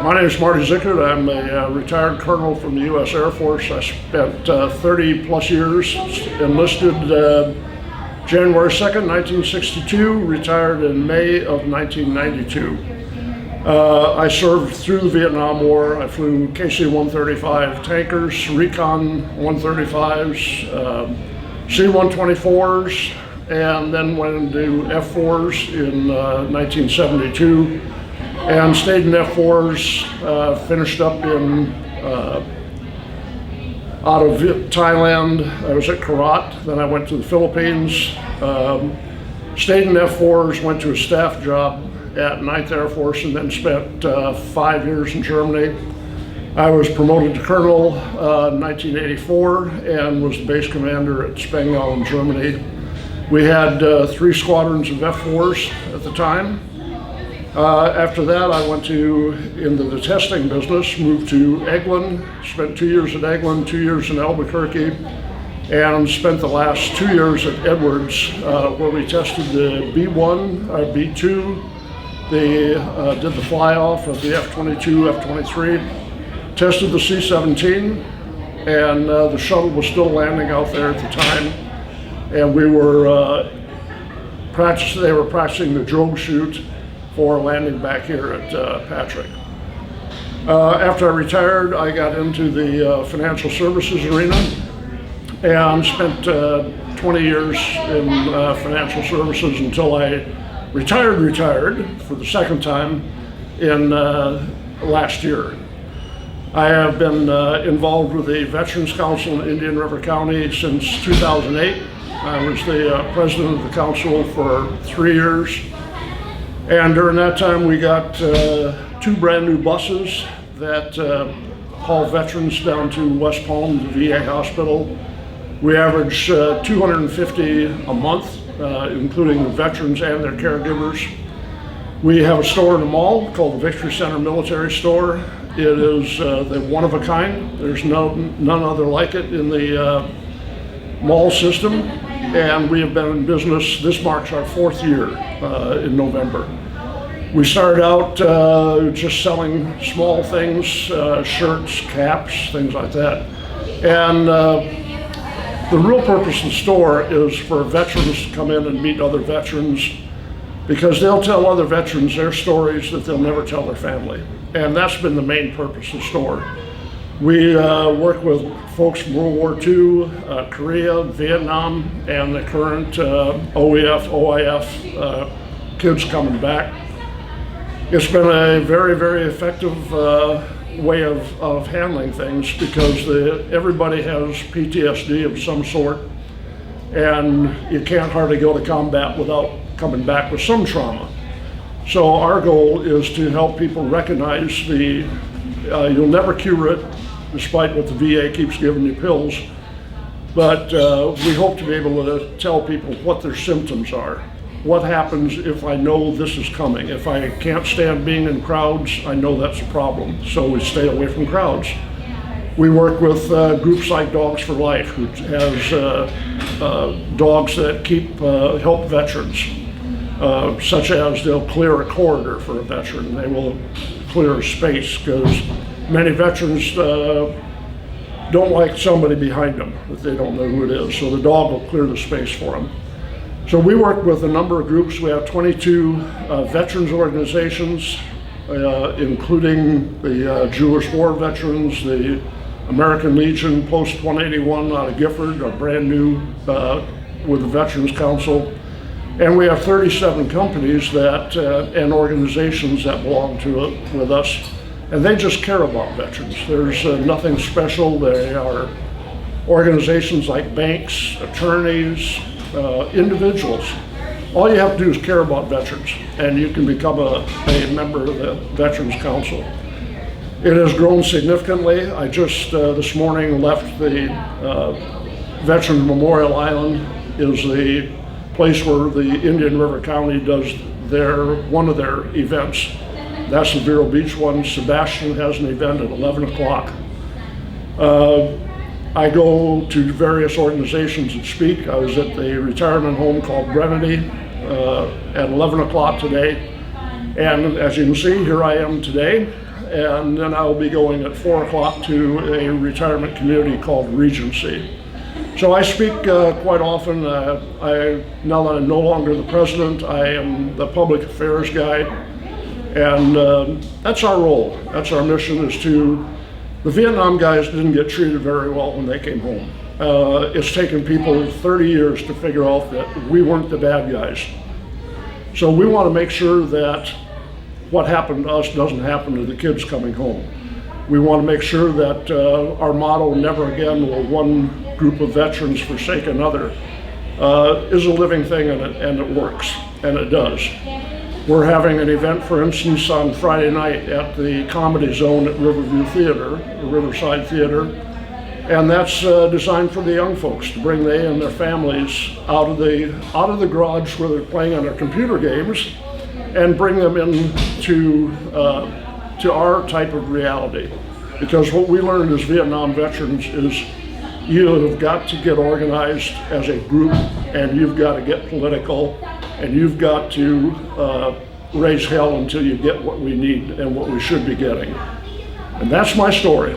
My name is Marty Zickert. I'm a retired colonel from the U.S. Air Force. I spent 30 plus years, enlisted January 2nd, 1962, retired in May of 1992. I served through the Vietnam War. I flew KC-135 tankers, Recon 135s, C-124s, and then went into F-4s in 1972. And stayed in F-4s, finished up in out of Thailand. I was at Korat, then I went to the Philippines. Stayed in F-4s, went to a staff job at 9th Air Force, and then spent 5 years in Germany. I was promoted to colonel in 1984 and was the base commander at Spengau in Germany. We had 3 squadrons of F-4s at the time. After that, I went into the testing business, moved to Eglin, spent 2 years at Eglin, 2 years in Albuquerque, and spent the last 2 years at Edwards, where we tested the B-1, B-2. They did the fly-off of the F-22, F-23, tested the C-17, and the shuttle was still landing out there at the time. And we were they were practicing the drogue chute for landing back here at Patrick. After I retired, I got into the financial services arena and spent 20 years in financial services until I retired for the second time in last year. I have been involved with the Veterans Council in Indian River County since 2008. I was the president of the council for 3 years. And during that time, we got 2 brand new buses that haul veterans down to West Palm, the VA hospital. We average 250 a month, including the veterans and their caregivers. We have a store in the mall called the Victory Center Military Store. It is the one of a kind. There's none other like it in the mall system. And we have been in business, this marks our 4th year in November. We started out just selling small things, shirts, caps, things like that. And the real purpose of the store is for veterans to come in and meet other veterans, because they'll tell other veterans their stories that they'll never tell their family. And that's been the main purpose of the store. We work with folks from World War II, Korea, Vietnam, and the current OEF, OIF kids coming back. It's been a very, very effective way of handling things, because everybody has PTSD of some sort, and you can't hardly go to combat without coming back with some trauma. So our goal is to help people recognize you'll never cure it, despite what the VA keeps giving you pills, but we hope to be able to tell people what their symptoms are. What happens if I know this is coming? If I can't stand being in crowds, I know that's a problem, so we stay away from crowds. We work with groups like Dogs for Life, who has dogs that help veterans, such as they'll clear a corridor for a veteran. They will clear a space, because many veterans don't like somebody behind them that they don't know who it is, so the dog will clear the space for them. So we work with a number of groups. We have 22 veterans organizations, including the Jewish War veterans, the American Legion, Post 181 out of Gifford, are brand new with the Veterans Council. And we have 37 companies and organizations that belong to it with us. And they just care about veterans. There's nothing special. They are organizations like banks, attorneys, individuals. All you have to do is care about veterans, and you can become a member of the Veterans Council. It has grown significantly. I just this morning left the Veterans Memorial Island, is the place where the Indian River County does one of their events. That's the Vero Beach one. Sebastian has an event at 11 o'clock. I go to various organizations and speak. I was at the retirement home called Brevity at 11 o'clock today. And as you can see, here I am today. and then I'll be going at 4 o'clock to a retirement community called Regency. So I speak quite often. Now that I'm no longer the president, I am the public affairs guy, and that's our role. That's our mission. The Vietnam guys didn't get treated very well when they came home. It's taken people 30 years to figure out that we weren't the bad guys. So we want to make sure that what happened to us doesn't happen to the kids coming home. We want to make sure that our motto, never again will one group of veterans forsake another, is a living thing, and it works, and it does. We're having an event, for instance, on Friday night at the Comedy Zone at Riverview Theater, the Riverside Theater, and that's designed for the young folks, to bring they and their families out of the garage where they're playing on their computer games and bring them into to our type of reality. Because what we learned as Vietnam veterans is you have got to get organized as a group, and you've got to get political, and you've got to raise hell until you get what we need and what we should be getting. And that's my story.